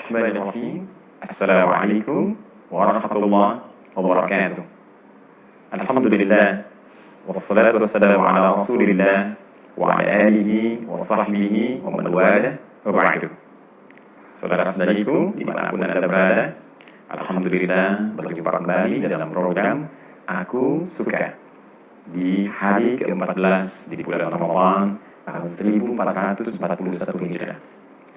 Bismillahirrahmanirrahim. Assalamualaikum warahmatullahi wabarakatuh. Alhamdulillah, wassalatu wassalamu ala rasulillah wa ala alihi wa sahbihi wa man walah wa ba'du. Saudara-saudariku dimanapun Anda berada, Alhamdulillah berjumpa kembali dalam program Aku Suka di hari ke-14 di bulan Ramadan tahun 1441 Hijriah.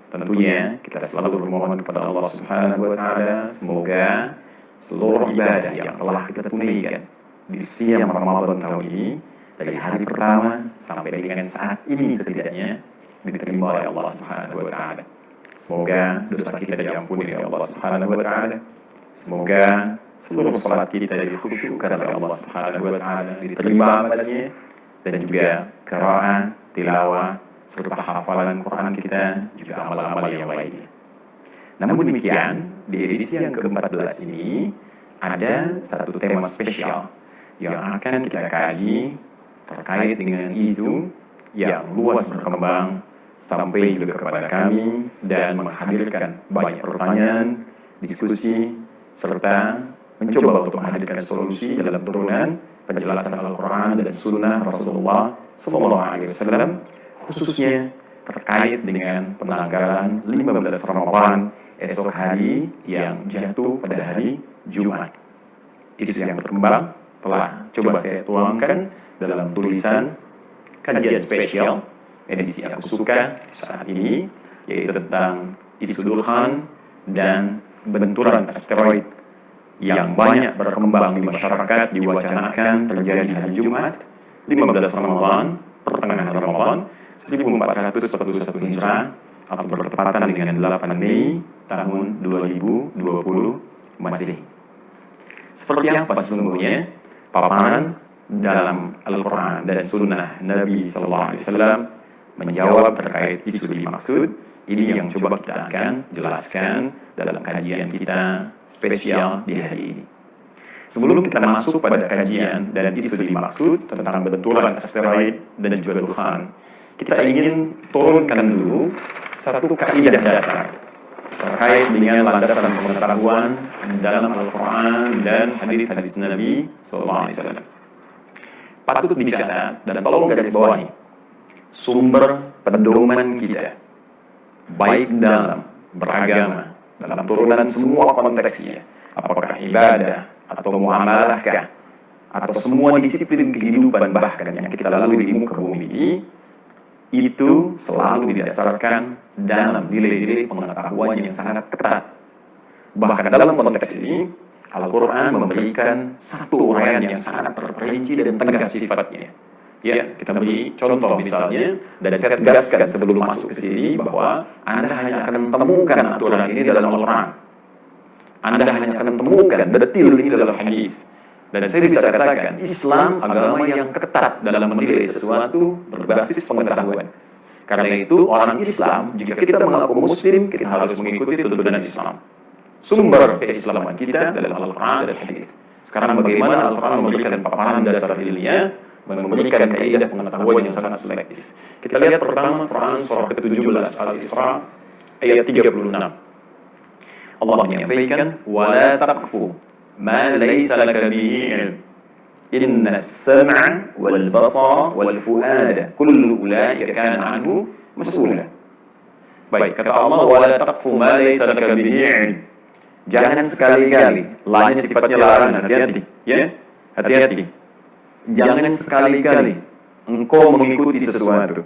Tentunya kita selalu bermohon kepada Allah Subhanahu wa Ta'ala, semoga seluruh ibadah yang telah kita tunaikan di siang Ramadan tahun ini, dari hari pertama sampai dengan saat ini setidaknya, diterima oleh Allah Subhanahu wa Ta'ala. Semoga dosa kita diampuni oleh Allah Subhanahu wa Ta'ala. Semoga seluruh salat kita dikhusyukkan oleh Allah Subhanahu wa Ta'ala, diterima amalnya, dan juga qiraah, tilawah, serta hafalan Quran kita, juga amal-amal yang lainnya. Namun demikian, di edisi yang ke-14 ini ada satu tema spesial yang akan kita kaji terkait dengan isu yang luas berkembang sampai juga kepada kami dan menghadirkan banyak pertanyaan, diskusi, serta mencoba untuk menghadirkan solusi dalam turunan penjelasan Al-Quran dan Sunnah Rasulullah SAW, khususnya terkait dengan penanggalan 15 Ramadan esok hari yang jatuh pada hari Jumat. Isu yang berkembang telah coba saya tuangkan dalam tulisan kajian spesial edisi Aku Suka saat ini, yaitu tentang isu dukhan dan benturan asteroid yang banyak berkembang di masyarakat, diwacanakan terjadi hari Jumat 15 Ramadan, pertengahan Ramadan 1441 Hijrah, atau bertepatan dengan 8 Mei tahun 2020 Masehi. Seperti apa sesungguhnya paparan dalam Al-Quran dan Sunnah Nabi SAW menjawab terkait isu dimaksud? Ini yang coba kita akan jelaskan dalam kajian kita spesial di hari ini. Sebelum kita masuk pada kajian dan isu dimaksud tentang benturan asteroid dan juga dukhan, kita ingin turunkan dulu satu kaidah dasar terkait dengan landasan pengetahuan dalam Al-Quran dan hadis-hadis Nabi SAW. Patut dicatat dan tolong garis bawahi sumber pedoman kita, baik dalam beragama, dalam turunan semua konteksnya, apakah ibadah atau muamalahkah, atau semua disiplin kehidupan bahkan yang kita lalui di muka bumi ini, itu selalu didasarkan dalam nilai-nilai pengetahuan yang sangat ketat. Bahkan dalam konteks ini, Al-Quran memberikan satu uraian yang sangat terperinci dan tegas sifatnya. Ya, kita beri contoh misalnya, dan saya tegaskan sebelum masuk ke sini bahwa Anda hanya akan temukan aturan ini dalam Al-Quran. Anda hanya akan temukan detil ini dalam hadis. Dan saya bisa katakan, Islam agama yang ketat dalam menilai sesuatu berbasis pengetahuan. Karena itu, orang Islam, jika kita mengaku Muslim, kita harus mengikuti tuntunan Islam. Sumber keislaman kita dalam Al-Quran dan hadis. Sekarang bagaimana Al-Quran memberikan paparan dasar ilmiah, memberikan kaidah pengetahuan yang sangat selektif. Kita lihat pertama Quran surah ke-17 Al-Isra ayat 36. Allah menyampaikan, وَلَا تَقْفُ مَا لَيْسَ لَكَ بِهِ عِلْمٍ إِنَّ السَّمْعَ وَالْبَصَرَ وَالْفُؤَادَ كُلُّ أُولَٰئِكَ كَانَ عَنْهُ مَسْئُولًا. Baik, kata Allah, وَلَا تَقْفُ مَا لَيْسَ لَكَ بِهِ عِلْمٍ. Jangan sekali-kali, lainnya sifatnya larangan, hati-hati, ya, hati-hati. Jangan sekali-kali engkau mengikuti sesuatu,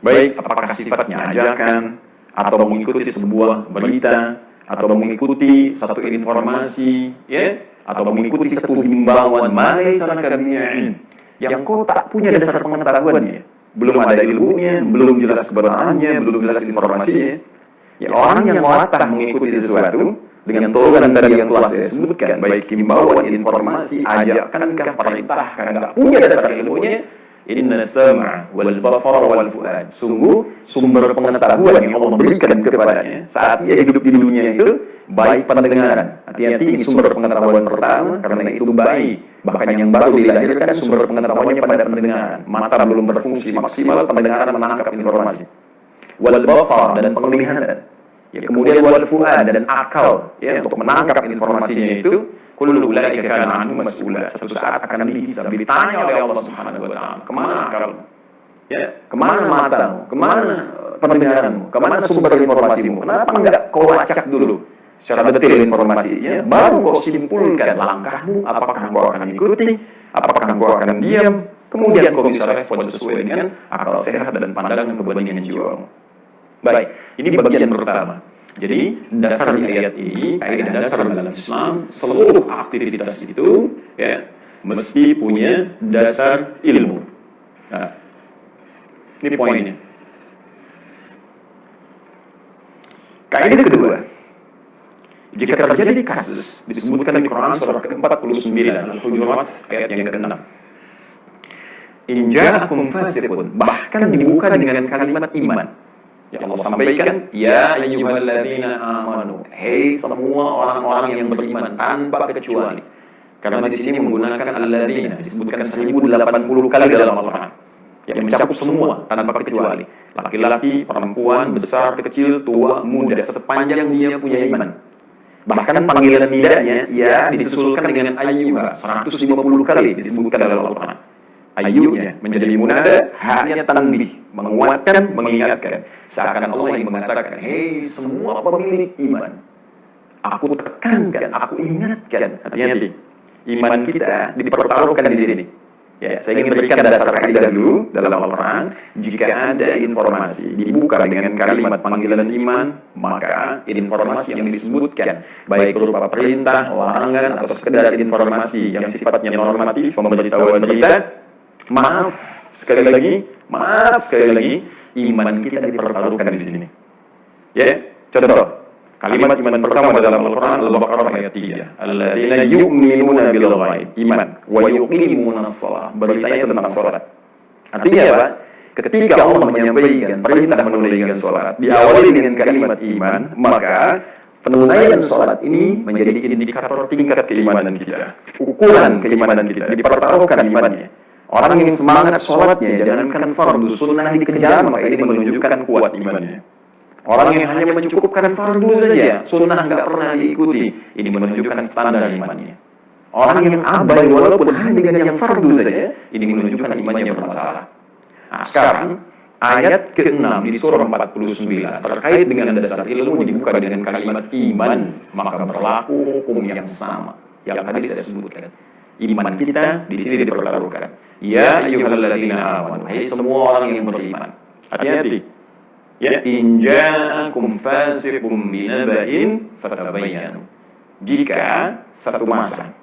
baik apakah sifatnya ajakan, atau mengikuti sebuah berita, atau mengikuti satu informasi, ya, atau mengikuti satu himbauan yang kau tak punya dasar pengetahuannya, belum ada ilmunya, belum jelas kebenarannya, belum jelas informasinya. Ya, orang yang latah mengikuti sesuatu dengan turunan tadi yang telah saya sebutkan, baik himbauan, informasi, ajakankah, perintahkah, nggak punya dasar ilmunya, inna sama wal basara wal fuad. Sungguh sumber pengetahuan yang Allah berikan kepadanya saat ia hidup di dunia itu baik pendengaran. Hati-hati, ini sumber pengetahuan pertama karena itu baik. Bahkan yang baru dilahirkan sumber pengetahuannya pada pendengaran. Mata belum berfungsi maksimal, pendengaran menangkap informasi. Wal basar, dan penglihatan. Ya, kemudian wal fuad dan akal ya untuk menangkap informasinya itu kullu ulaika kana anhu mas'ula. Satu saat akan dihisab, ditanya oleh Allah Subhanahu wa taala, kemana akalmu? Ya, kemana matamu? Kemana pendengaranmu? Kemana sumber informasimu? Kenapa enggak kau lacak dulu secara detail informasinya, baru kau simpulkan langkahmu, apakah kau akan ikuti, apakah kau akan diam, kemudian kau bisa respon sesuai dengan akal sehat dan pandangan kebenaran jiwamu. Baik, ini bagian pertama. Jadi dasar di ayat ini, kaidah dasar dalam Islam, seluruh aktivitas itu ya mesti punya dasar ilmu. Nah, ini poinnya. Kaidah kedua, jika terjadi kasus disebutkan di Quran surah ke-49 Al-Hujurat ayat yang ke-6. In ja'akum fasiqun, bahkan dibuka dengan kalimat iman. Ya Allah sampaikan, ya ayyuhalladzina amanu, hei semua orang-orang yang beriman tanpa kecuali. Karena di sini menggunakan alladzina disebutkan 1080 kali dalam Al-Qur'an. Yang mencakup semua tanpa kecuali. Laki-laki, perempuan, besar, kecil, tua, muda, sepanjang dia punya iman. Bahkan panggilan nidanya ya disusulkan dengan ayyuha 150 kali disebutkan dalam Al-Qur'an. Ayyunya menjadi munada, haknya tanbih, menguatkan, mengingatkan. Seakan Allah yang mengatakan, hei semua pemilik iman, aku tekankan, aku ingatkan. Hati-hati, iman kita dipertaruhkan di sini. Ya, saya ingin berikan dasar kaidah dulu dalam Al-Quran. Jika ada informasi dibuka dengan kalimat panggilan iman, maka informasi yang disebutkan baik berupa perintah, larangan, atau sekedar informasi yang sifatnya normatif, pemberitahuan berita, maaf sekali lagi, iman kita dipertaruhkan di sini. Ya, contoh. Kalimat iman pertama dalam Al-Quran Al-Baqarah ayat 3. Alladzina yu'minuna bil ghaib, iman, wa yuqimunas shalah, beritanya tentang salat. Artinya apa? Ketika Allah menyampaikan perintah menunaikan salat diawali dengan kalimat iman, maka penunaian salat ini menjadi indikator tingkat keimanan kita. Ukuran keimanan kita dipertaruhkan imannya. Orang yang semangat salatnya jangankan fardu, sunnah dikejar, maka ini menunjukkan kuat imannya. Orang yang hanya mencukupkan fardu saja, sunnah nggak pernah diikuti, ini menunjukkan standar imannya. Orang yang abai walaupun hanya dengan yang fardu saja, ini menunjukkan imannya bermasalah. Nah, sekarang ayat ke-6 di surah 49 terkait dengan dasar ilmu dibuka dengan kalimat iman, maka berlaku hukum yang sama yang tadi saya sebutkan. Iman kita di sini dipertaruhkan. Ya ayyuhalladzina amanu, hai semua orang yang beriman. Hati-hati. Ya, in ja'akum fasiqun binaba'in fatabayyanu. Jika satu masa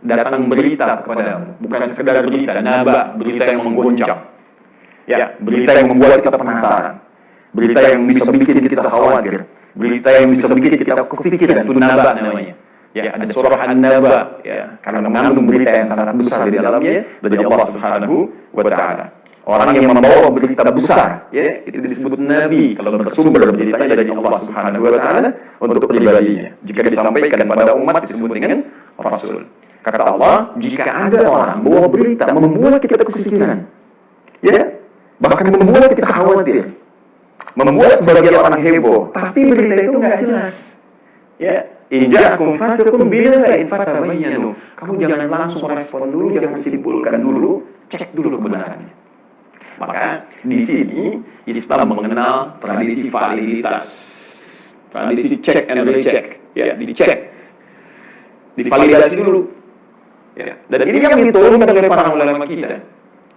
datang berita kepadamu, bukan sekedar berita, naba, berita yang menggoncang. Ya, berita yang membuat kita penasaran. Berita yang bisa bikin kita khawatir. Berita yang bisa bikin kita kepikiran, itu naba namanya. Ya, ada surah An-Naba, ya, karena mengandung berita yang sangat besar di dalamnya dari Allah Subhanahu wa taala. Orang yang membawa berita besar, ya, itu disebut nabi kalau bersumber beritanya dari Allah Subhanahu wa taala untuk pribadinya. Jika disampaikan pada umat disebut dengan rasul. Kata Allah, jika ada orang bawa berita membuat kita kepikiran, ya, bahkan membuat kita khawatir, membuat sebagian orang heboh, tapi berita itu enggak jelas. Ya, in ja'akum fasiqun binaba'in fatabayyanu. Kamu jangan langsung respon dulu, jangan simpulkan dulu, cek dulu kebenarannya. Maka di sini Islam mengenal tradisi validitas, tradisi check and recheck, ya, dicek, divalidasi dulu, ya. Dan ini yang diturunkan oleh para ulama kita,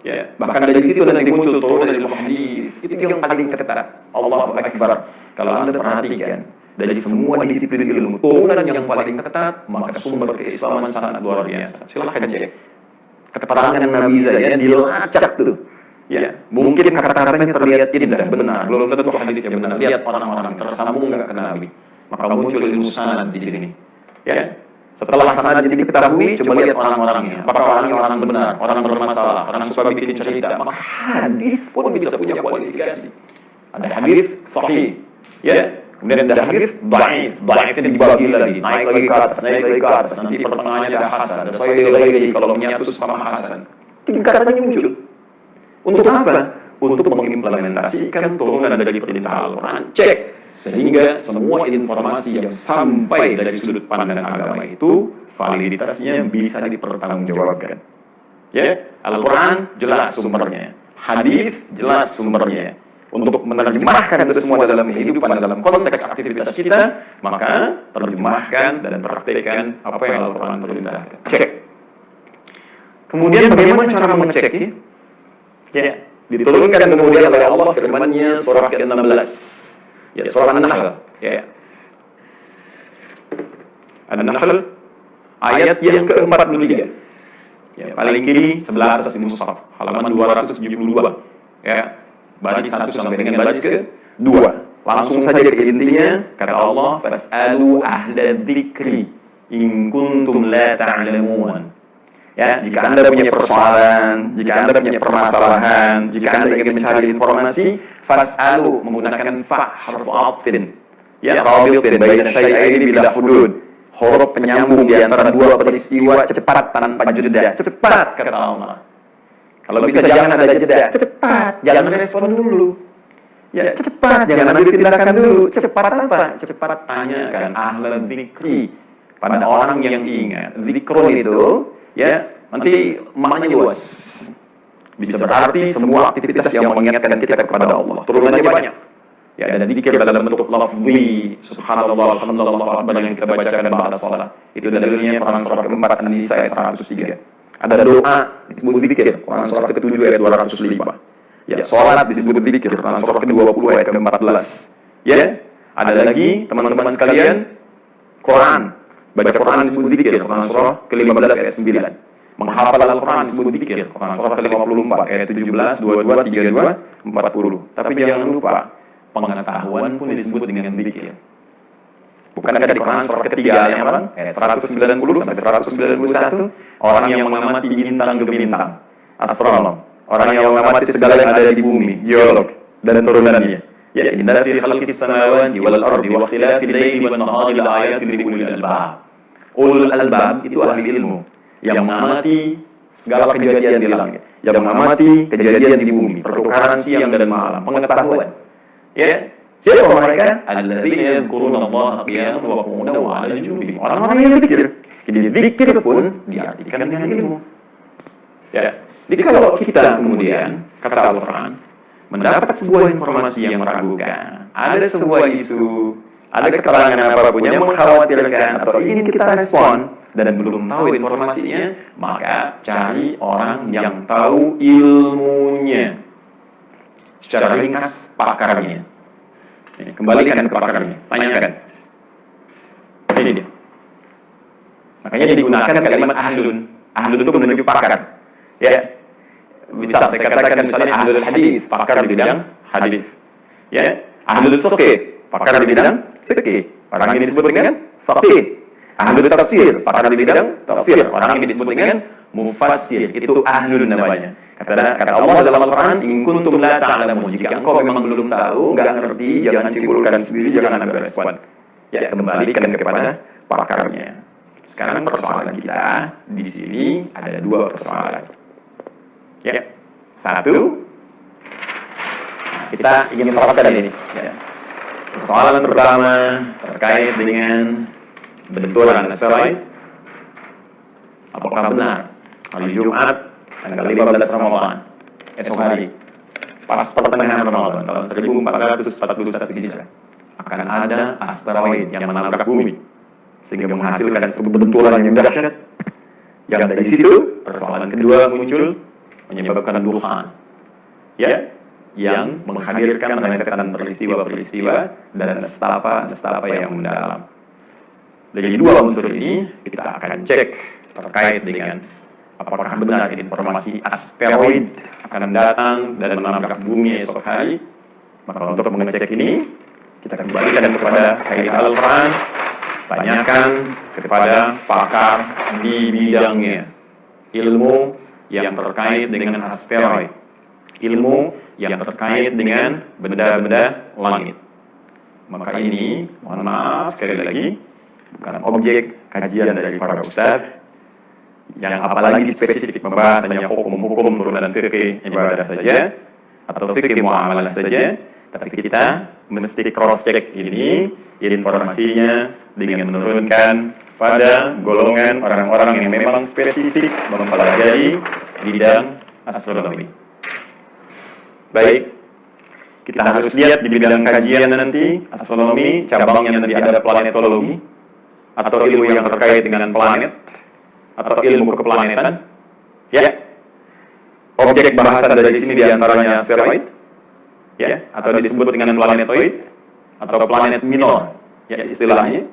ya. Bahkan dari situ nanti muncul turunan dari hadis, itu yang paling ketat. Allahu Akbar. Kalau Anda perhatikan dari semua disiplin ilmu, turunan yang paling ketat, maka sumber keislaman sangat luar biasa. Silahkan cek keterangan Nabi saja dilacak tuh. Ya, mungkin kata-katanya terlihat indah, benar, belum tentu hadisnya benar. Lihat orang-orang tersambung nggak ke Nabi, maka muncul ilmu sanad di sini. Ya, setelah sanad jadi diketahui, coba lihat orang-orangnya. Apakah orangnya orang benar, orang bermasalah, orang suka bikin cerita, maka hadis pun bisa punya kualifikasi. Ada hadis sahih, ya, kemudian ada hadis dhaif, dhaifnya dibagi lagi, naik lagi ke atas, nanti pertengahannya ada hasan, ada sahih lagi kalau menyatu sama hasan. Tingkatannya muncul. Untuk apa? Untuk mengimplementasikan turunan dari perintah Al-Quran. Cek Sehingga semua informasi yang sampai dari sudut pandang agama itu validitasnya bisa dipertanggungjawabkan. Ya, Al-Quran jelas sumbernya, hadis jelas sumbernya. Untuk menerjemahkan itu semua dalam kehidupan, dalam konteks aktivitas kita, maka terjemahkan dan praktekkan apa yang Al-Quran perintahkan. Cek. Kemudian bagaimana cara mengeceknya? Ya, diturunkan kemudian oleh Allah firman-Nya surah ke-16. Ya, surah An-Nahl. Ya. An-Nahl ayat yang ke-43. Ya, paling kiri sebelah atas di mushaf, halaman 272. Ya. Baris 1 sampai dengan baris ke-2. Langsung saja ke intinya, kata Allah, fas'alu ahla dzikri in kuntum la ta'lamun. Ya, jika Anda punya persoalan, jika Anda punya permasalahan, jika Anda ingin mencari informasi, fas'alu menggunakan fa harfu atfin. Ya, rabitin baina syai'aini bila hudud. Huruf penyambung di antara dua peristiwa cepat tanpa jeda. Cepat kata Allah. Kalau bisa jangan ada jeda, cepat, jangan respon dulu. Ya, cepat, jangan ambil tindakan dulu. Cepat apa? Cepat tanyakan ahla dzikri pada orang yang ingat. Zikrun itu, ya, nanti maknanya luas. Bisa berarti semua aktivitas yang mengingatkan kita kepada Allah. Turunannya banyak. Ya, ada zikir dalam bentuk lafzi, subhanallah, alhamdulillah, akbar yang kita bacakan ba'da salat. Itu dalilnya Quran surah ke-4 An-Nisa ayat 103. Ada doa disebut zikir, Quran surah ke-7 ayat 205. Ya, salat disebut zikir, Quran surah ke-20 ayat ke-14. Ya, ada lagi teman-teman sekalian, Quran, baca Quran disebut zikir, Quran surah ke-15 ayat 9. Menghafal Al-Quran disebut zikir, Quran surah ke-54 ayat 17, 22, 32, 40. Tapi jangan lupa, pengetahuan pun disebut dengan zikir. Bukankah di Quran surah ketiga ayat apa? Ayat 190 sampai 191, orang yang mengamati bintang ke bintang, astronom, orang yang mengamati segala yang ada di bumi, geolog dan turunannya. Ya, inna fi khalqis samawati wal ardi wa ikhtilafil laili wan nahari laayatin li ulil albab. Ulul albab itu ahli ilmu yang mengamati segala kejadian di langit, yang mengamati kejadian di bumi, pertukaran siang dan malam, pengetahuan. Ya, siapa mereka? Alladzina yadhkuruna Allah qiyaman wa qu'udan wa 'ala junubihim. Orang-orang yang zikir. Jadi zikir pun diartikan dengan ilmu. Ya. Jadi kalau kita kemudian kata Al-Quran mendapat sebuah informasi yang meragukan, ada sebuah isu, ada keterangan apapun yang mengkhawatirkan atau ingin kita respon dan belum tahu informasinya, maka cari orang yang tahu ilmunya. Secara ringkas pakarnya. Kembalikan ke pakarnya, tanyakan. Ini dia. Makanya digunakan kalimat ahlun. Ahlun itu menunjuk pakar. Ya. Bisa saya katakan misalnya ahlul hadis, pakar di bidang hadis. Ya. Ahlul fiqh, pakar di bidang fiqh. Orang ini disebut dengan faqih. Ahlul tafsir, pakar di bidang tafsir. Orang ini disebut dengan mufassir. Itu ahlun namanya. Kata Allah dalam Al-Quran, in kuntum la ta'lamun. Jika engkau memang belum tahu, enggak ngerti, jangan simpulkan sendiri, jangan ambil respon. Ya, kembalikan kepada pakarnya. Sekarang persoalan kita di sini ada dua persoalan. Ya, satu, kita ingin terapkan ini. Ya. Persoalan pertama terkait dengan benturan asteroid. Apakah benar hari Jumat tanggal 15 Ramadan, esok hari, pas pertengahan Ramadan tahun 1441 Hijrah, akan ada asteroid yang menabrak bumi sehingga menghasilkan sebuah benturan yang dahsyat. Yang dari situ persoalan kedua muncul, menyebabkan dukhan, ya, yang menghadirkan rentetan peristiwa-peristiwa dan nestapa yang mendalam. Dari dua unsur ini kita akan cek terkait dengan apakah benar informasi asteroid akan datang dan menabrak bumi esok hari. Maka untuk mengecek ini, kita kembalikan kepada ayat Al-Quran, tanyakan kepada pakar di bidangnya, ilmu yang terkait dengan asteroid, ilmu yang terkait dengan benda-benda langit. Maka ini, mohon maaf sekali lagi, bukan objek kajian dari para ustadz, yang apalagi spesifik membahas hanya hukum-hukum turunan fikih ibadah saja atau fikih muamalah saja, Tapi kita mesti cross-check ini informasinya dengan menurunkan pada golongan orang-orang yang memang spesifik mempelajari bidang astronomi. Baik, kita harus lihat di bidang kajian nanti, astronomi, cabangnya nanti ada planetologi, atau ilmu yang terkait dengan planet, atau ilmu keplanetan. Ya, objek bahasan dari sini diantaranya asteroid, ya, atau disebut dengan planetoid, atau planet minor, ya istilahnya.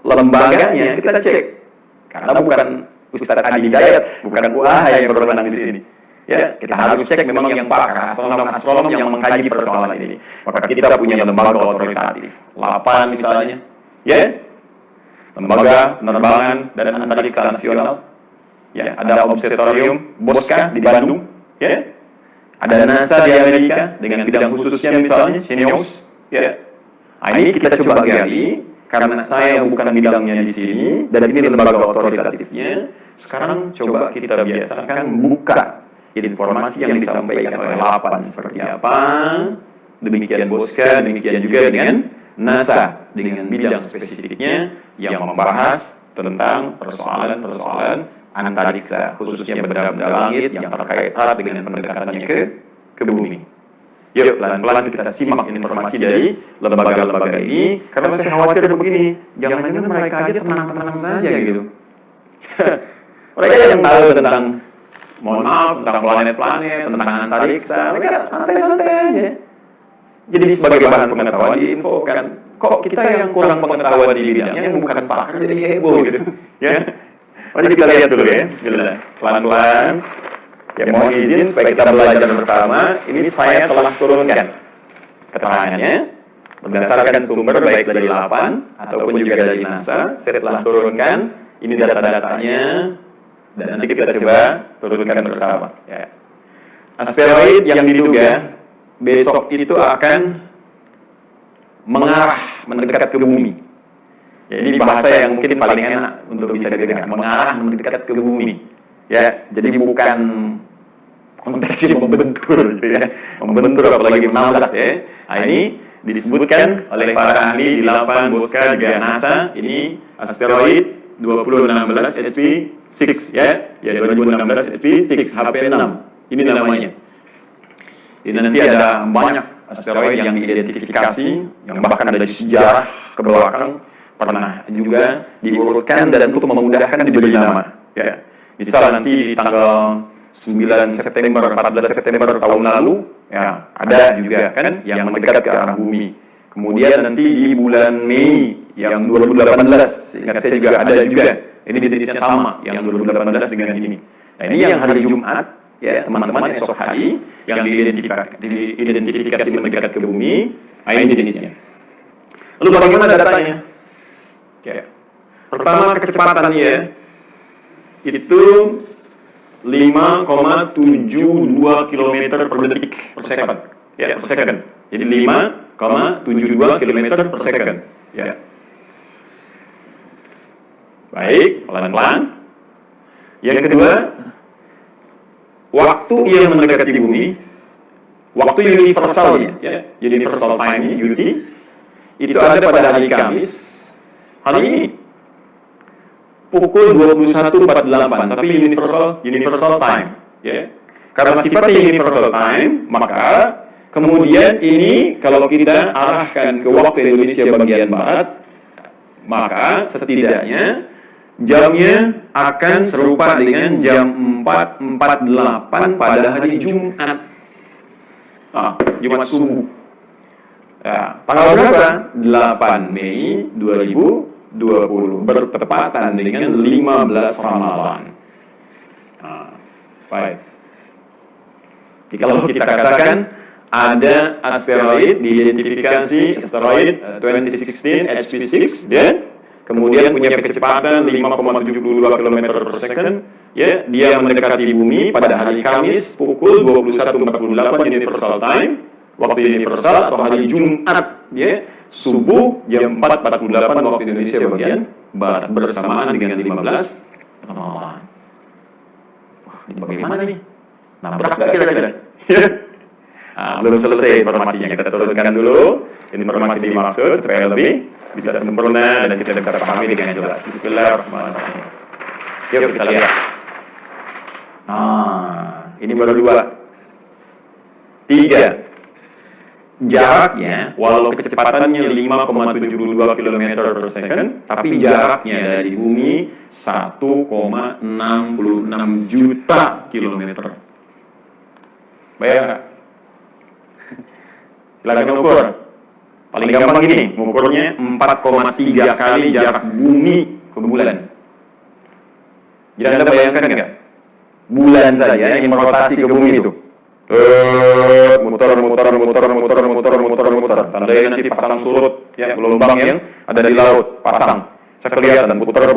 Lembaganya kita cek, karena bukan Ustadz Adi Hidayat, bukan UAH yang berwenang di sini. Ya, kita harus cek memang yang pakar, astronom yang mengkaji persoalan ini. Maka kita punya lembaga otoritatif, 8 misalnya, ya, lembaga penerbangan dan antariksa nasional. Ya, ada observatorium Bosca di Bandung, ya. Ada NASA di Amerika dengan bidang khususnya misalnya Xenios, ya. Nah, ini kita coba gali karena saya bukan bidangnya di sini dan ini lembaga otoritatifnya. Sekarang coba kita biasakan buka informasi yang disampaikan oleh 8 seperti apa. Demikian Bosca, demikian juga dengan NASA dengan bidang spesifiknya yang membahas tentang persoalan-persoalan antariksa, khususnya benda-benda langit yang terkait erat dengan pendekatannya ke bumi. Yuk, pelan-pelan kita simak informasi dari lembaga-lembaga ini, karena saya khawatir begini, jangan-jangan mereka aja tenang-tenang saja gitu. Mereka yang tahu tentang, mohon maaf, tentang planet-planet, tentang antariksa, mereka santai-santai aja. Jadi sebagai bahan pengetahuan diinfokan, kok kita yang kurang pengetahuan di bidangnya, yang bukan pakar jadi heboh gitu. Ya, mari kita lihat dulu ya, bismillah, pelan-pelan. Ya, mohon izin supaya kita belajar bersama. Ini saya telah turunkan keterangannya berdasarkan sumber baik dari 8 ataupun juga dari NASA. Saya telah turunkan ini data-datanya dan nanti kita coba turunkan bersama. Ya. Asteroid yang diduga besok itu akan mengarah mendekat ke bumi. Ya, ini bahasa yang mungkin paling enak untuk bisa didengar. Mengarah mendekat ke bumi. Ya, jadi bukan konteksnya membentur gitu ya. Membentur apalagi menabrak ya. Nah, ini disebutkan oleh para ahli di 8 Bosca juga NASA, ini asteroid 2016 HP6 ya. Ya 2016 HP6 HP6. Ini namanya. Ini nanti ada banyak asteroid yang diidentifikasi yang bahkan ada sejarah ke belakang pernah juga diurutkan dan untuk memudahkan diberi nama ya. Misal nanti di tanggal 9 September, 14 September tahun lalu, ya ada juga kan yang mendekat ke arah bumi. Kemudian nanti di bulan Mei yang 2018, ingat saya juga ada juga. Ini jenisnya sama, yang 2018 dengan ini. Nah, ini yang hari Jumat, ya teman-teman esok hari yang diidentifikasi mendekat ke bumi. Nah, ini jenisnya. Lalu bagaimana datanya? Ya. Pertama kecepatannya itu 5,72 km per detik per second. Ya, per second. Jadi 5,72 km per second. Ya. Baik, pelan-pelan. Yang kedua, waktu ia mendekati bumi, waktu universalnya, ya, universal time UT, itu ada pada hari Kamis. Hari ini pukul 21.48, tapi universal time, ya. Karena sifatnya universal time, maka kemudian ini kalau kita arahkan ke waktu Indonesia bagian barat, maka setidaknya jamnya akan serupa dengan jam 4.48 pada hari Jumat. Jumat subuh. Ya, tanggal berapa? 8 Mei 2020 bertepatan dengan 15 Ramadan. Baik. Jadi kalau kita katakan ada asteroid diidentifikasi asteroid 2016 HP6 dan kemudian punya kecepatan 5,72 km per second, ya, dia mendekati bumi pada hari Kamis pukul 21.48 universal time, waktu universal atau hari Jumat, ya, subuh jam 4.48 waktu Indonesia bagian barat bersamaan dengan 15 Ramadan. Wah, ini bagaimana nih? Nabrak gak kira-kira? Belum selesai informasinya, kita turunkan dulu informasi dimaksud supaya lebih bisa sempurna dan kita bisa pahami dengan jelas. Bismillahirrahmanirrahim. Yuk kita lihat. Ini baru 2. 3. Jaraknya, walau kecepatannya 5,72 km per second, tapi jaraknya dari bumi 1,66 juta kilometer. Bayang nggak? Silakan ukur. Paling gampang gini, mengukurnya 4,3 kali jarak bumi ke bulan. Jadi Anda bayangkan nggak? Bulan saja yang merotasi ke bumi itu. Muter. Tandanya nanti pasang surut, ya, gelombang yang ada di laut, pasang. Saya kelihatan putar.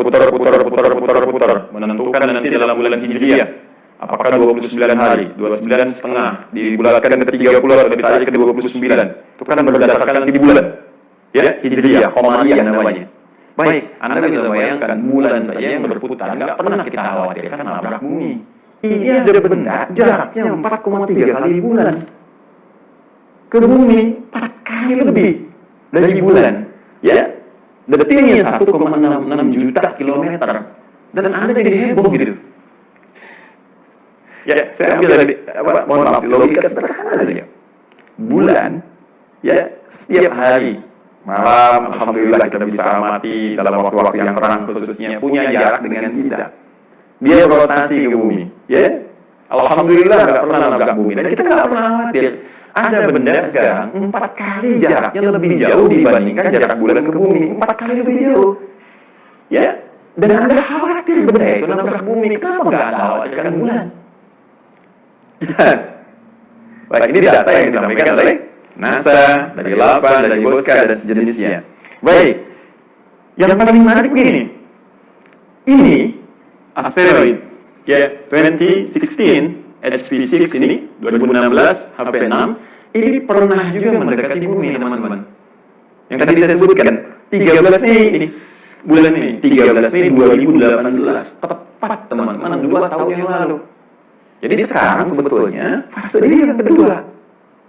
Menentukan nanti dalam bulan Hijriah. Apakah 29 hari, 29 setengah, dibulatkan ke 30 atau ditarik ke 29. Itu kan berdasarkan nanti di bulan. Ya, Hijriah, Qamariyah namanya. Baik, Anda bisa bayangkan bulan saja yang berputar, nggak pernah kita khawatirkan nabrak bumi. Ini ada benda jaraknya 4,3 kali bulan ke bumi, 4 kali lebih dari bulan, ya. Detilnya 1,66 juta kilometer, dan Anda jadi heboh gitu. Ya, saya ambil dari mohon maaf, logika sederhana saja. Bulan, ya, setiap hari malam, alhamdulillah kita bisa amati dalam waktu-waktu yang terang khususnya punya jarak dengan kita. Dia berotasi ke bumi, ya. Alhamdulillah nggak pernah nabrak bumi, dan kita nggak pernah khawatir. Ada benda sekarang 4 kali jaraknya lebih jauh dibandingkan jarak bulan ke bumi, 4 kali lebih jauh, ya. Dan Anda khawatir benda itu nabrak bumi, kenapa nggak ada khawatirkan bulan? Yes. Baik, ini data yang disampaikan oleh NASA, dari LAPAN, dari Boska dan sejenisnya. Baik, yang paling menarik begini, ini asteroid, ya, 2016 HP6 ini 2016 HP6 ini pernah juga mendekati bumi, teman-teman. Yang tadi saya sebutkan 13 Mei ini, bulan ini 13 Mei 2018, tepat teman-teman 2 tahun yang lalu. Jadi sekarang sebetulnya fase yang kedua,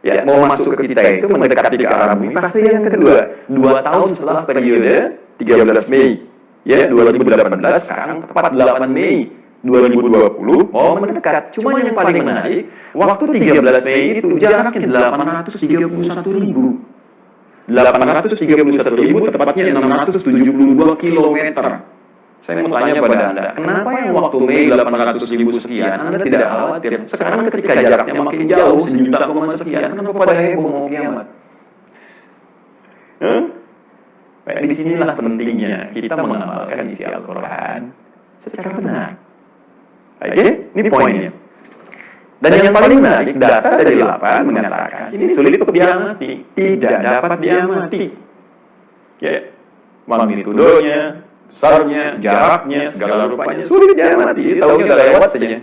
ya, mau masuk ke kita itu mendekati ke arah bumi, fase yang kedua, 2 tahun setelah periode 13 Mei. Ya, 2018, sekarang tepat 8 Mei 2020, mau mendekat. Cuma yang paling menarik, waktu 13 Mei itu jaraknya 831.000. 831.000, tepatnya 672 kilometer. Saya mau tanya pada Anda, kenapa yang waktu Mei 800.000 sekian, Anda tidak khawatir? Sekarang ketika jaraknya makin jauh, 1 juta sekian, kenapa pada heboh mau kiamat? Di disinilah pentingnya kita mengamalkan isi Al-Quran secara benar. Oke, ini poinnya. Dan yang paling menarik, data dari LAPAN mengatakan ini sulit untuk diamati, tidak dapat diamati. Ya, magnitudonya, besarnya, jaraknya, segala rupanya sulit diamati. Tahunya udah lewat saja.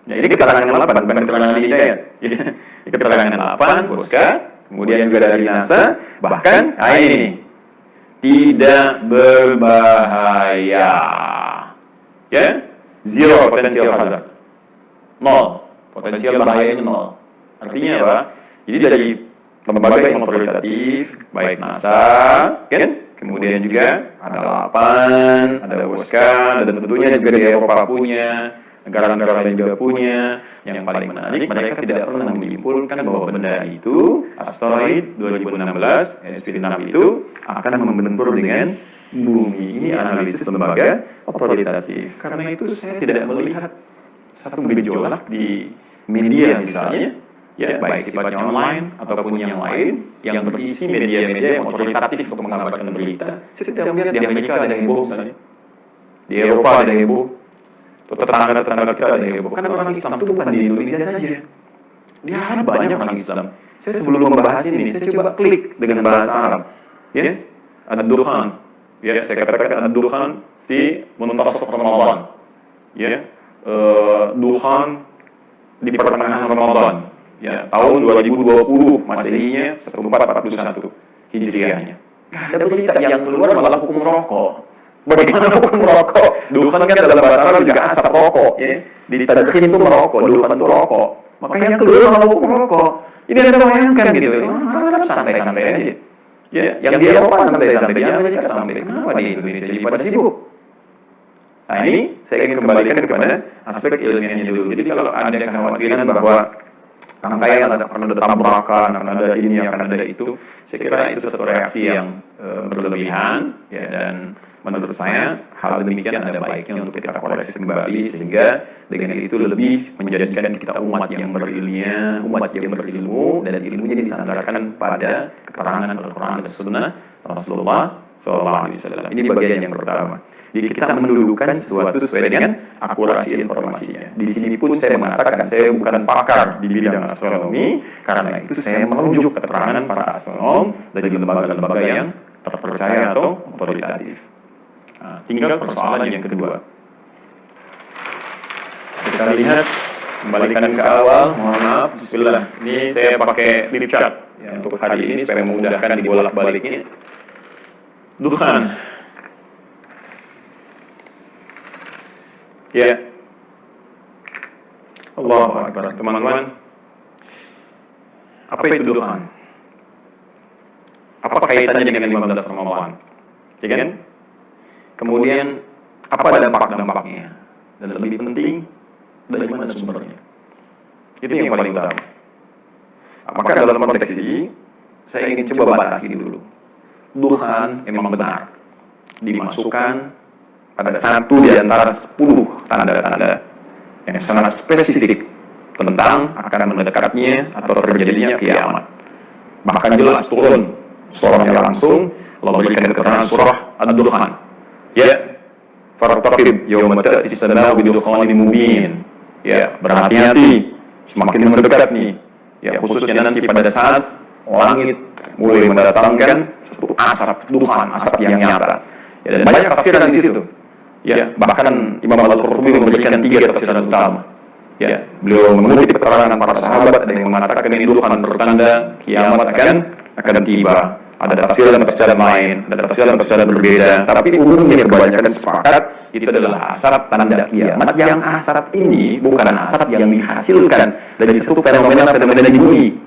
Ya, ini keterangan LAPAN, bukan keterangan Hidayat. Ini keterangan LAPAN, Boska, kemudian juga dari NASA, bahkan ini tidak berbahaya, ya, zero potential hazard, 0, potensial bahayanya 0. Artinya apa? Jadi dari lembaga yang otoritatif, baik NASA, kan, kemudian juga ada LAPAN, ada Boska, dan tentunya juga di Eropa punya, negara-negara lain juga punya. Yang paling menarik, mereka tidak pernah menyimpulkan bahwa benda itu, asteroid 2016 HP6 itu akan membentur dengan bumi. Ini analisis lembaga otoritatif. Karena itu saya tidak melihat satu gejolak di media misalnya, ya, baik sifatnya online ataupun yang lain yang berisi media-media yang otoritatif untuk mengabarkan berita. Saya tidak melihat di Amerika ada heboh misalnya, di Eropa ada heboh, tetangga-tetangga kita ada heboh. Karena orang Islam itu bukan di Indonesia saja, di Arab banyak orang Islam. Saya sebelum membahas ini, saya coba klik dengan bahasa Arab, ya, ad-dukhan, ya, saya katakan ad-dukhan fi muntasaf Ramadan, ya, dukhan di pertengahan Ramadan, ya, tahun 2020 Masehinya 1441 Hijriahnya. Gak ada berita yang keluar malah hukum rokok. Bagaimana hukum rokok? Dukhan kan dalam bahasa Arab juga asap rokok, ya. Di tadkhin itu merokok, dukhan itu rokok. Maka yang kedua malah merokok. Ini Anda bayangkan gitu, santai-santai aja. Ya, yang di Eropa santai-santai, yang Amerika santai. Kenapa di Indonesia jadi pada sibuk? Nah ini saya ingin kembalikan kepada aspek ilmiahnya dulu. Jadi kalau ada kekhawatiran bahwa rangkaian akan ada tabrakan, akan ada ini, akan ada itu, saya kira itu satu reaksi yang berlebihan, ya, dan menurut saya hal demikian ada baiknya untuk kita koreksi kembali sehingga dengan itu lebih menjadikan kita umat yang berilmu, dan ilmunya disandarkan pada keterangan Al-Quran dan Sunnah Rasulullah SAW. Ini bagian yang pertama. Jadi kita mendudukan sesuatu sesuai dengan akurasi informasinya. Di sini pun saya mengatakan saya bukan pakar di bidang astronomi, karena itu saya merujuk keterangan para astronom dari lembaga-lembaga yang terpercaya atau otoritatif. Nah, tinggal persoalan yang kedua. Kita lihat, kembalikan ke awal, mohon maaf, bismillah. Ini saya pakai flip chart ya, untuk hari ini supaya memudahkan dibolak-baliknya. Dukhan. Ya. Allahu Akbar. Teman-teman, apa itu dukhan? Apa kaitannya dengan 15 Ramadan? Ya kan? Kemudian apa dampak-dampaknya? Dan lebih penting, dari mana sumbernya? Itu yang paling utama. Maka dalam konteks ini, saya ingin coba batasi dulu. Dukhan memang benar dimasukkan pada satu di antara 10 tanda-tanda yang sangat spesifik tentang akan mendekatnya atau terjadinya kiamat. Bahkan jelas turun surahnya langsung, Allah berikan keterangan surah Ad-Dukhan. Ya, fartaqib yawma ta'ti as-samaa'u bidukhanin mubin. Ya, berhati-hati, semakin mendekat nih. Ya, khususnya nanti pada saat langit mulai mendatangkan satu asap, dukhan, asap yang nyata. Ya, dan banyak tafsiran di situ. Ya, bahkan Imam Al-Qurtubi memberikan 3 tafsiran utama. Ya, beliau mengutip keterangan para sahabat, ada yang mengatakan ini dukhan bertanda kiamat akan tiba. Ada tafsiran lain, ada tafsiran berbeda. Tapi umumnya kebanyakan sepakat itu adalah asap tanda kiamat. Yang asap ini bukan asap yang dihasilkan dari satu fenomena di bumi.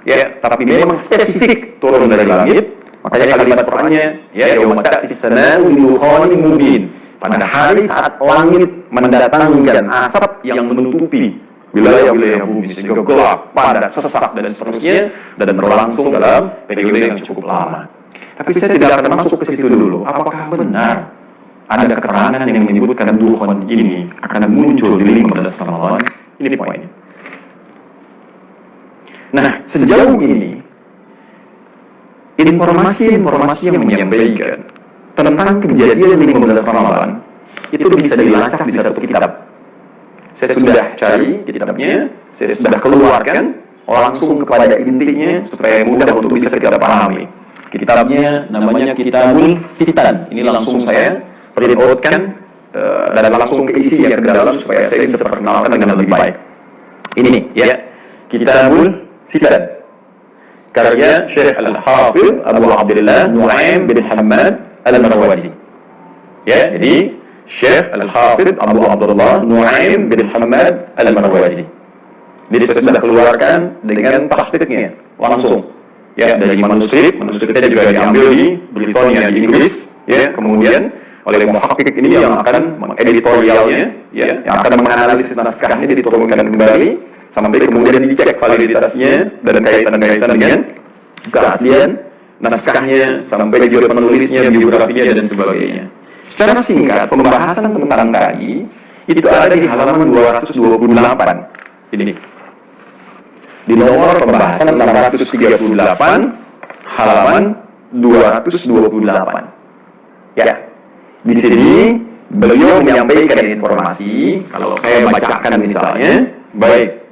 Ya, tapi memang spesifik turun dari langit. Makanya kalimat Qur'annya, ya, yauma ta'ti as-samaa'u bidukhanin mubin. Pada hari saat langit mendatangkan asap yang menutupi wilayah-wilayah bumi sehingga gelap, padat, sesak dan seterusnya, dan berlangsung dalam periode yang cukup lama. Tapi saya tidak akan masuk ke situ dulu. Apakah benar ada keterangan yang menyebutkan dukhan ini akan muncul di 15 Ramadan? Ini poinnya. Nah, sejauh ini informasi yang menyampaikan tentang kejadian 15 Ramadan itu bisa dilacak di satu kitab. Saya sudah cari kitabnya, saya sudah keluarkan langsung kepada intinya supaya mudah untuk bisa kita pahami. Kitabnya namanya Kitabul Fitan. Ini langsung saya print outkan dan langsung keisi yang ke dalam supaya saya bisa perkenalkan dengan lebih baik. Ini nih, ya, Kitabul Fitan. Karya Syekh Al-Hafidh Abu Abdullah Nu'aim bin Hamad Al-Marwazi. Ya, jadi Syekh Al-Hafidh Abu Abdullah Nu'aim bin Hamad Al-Marwazi. Jadi saya sudah keluarkan dengan tahqiqnya langsung. Ya, dari manuskripnya juga diambil di Britania di Inggris. Ya, kemudian oleh muhaqqiq ini yang akan mengeditorialnya, ya, yang akan menganalisis naskahnya, diturunkan kembali sampai kemudian dicek validitasnya dan kaitan-kaitan dengan keaslian naskahnya sampai juga penulisnya, biografinya dan sebagainya. Secara singkat, pembahasan tentang tadi itu ada di halaman 228. Ini di nomor pembahasan 638 halaman 228. Ya, di sini beliau menyampaikan informasi. Kalau saya bacakan misalnya, baik.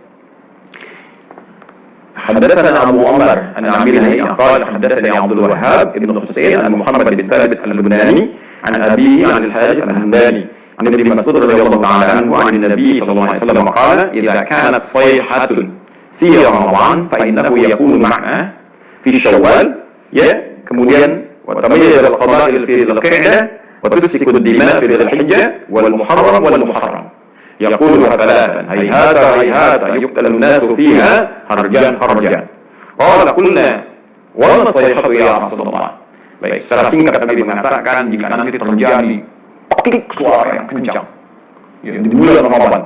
حدثنا أبو عمر عن عمير الهيئة قال حدثني عبد الوهاب ابن حسين عن محمد بن ثابت اللبناني عن أبيه عن الحارث الهمداني عن ابن مسعود رضي الله تعالى عنه عن النبي صلى الله عليه وسلم قال إذا كانت صيحة في رمضان فإنه يكون معنا في شوال ya kemudian وتميز القبائل في ذي القعدة وتسفك الدماء في ذي الحجة والمحرم yaquluha thalathan hayhata hayhata yuqtalu nasu fiha harjan harjan. Qala qulna wa ma sayhatu ya Rasulullah. Baik, secara singkat Nabi mengatakan jika nanti terjadi pakik suara yang kencang di bulan Ramadan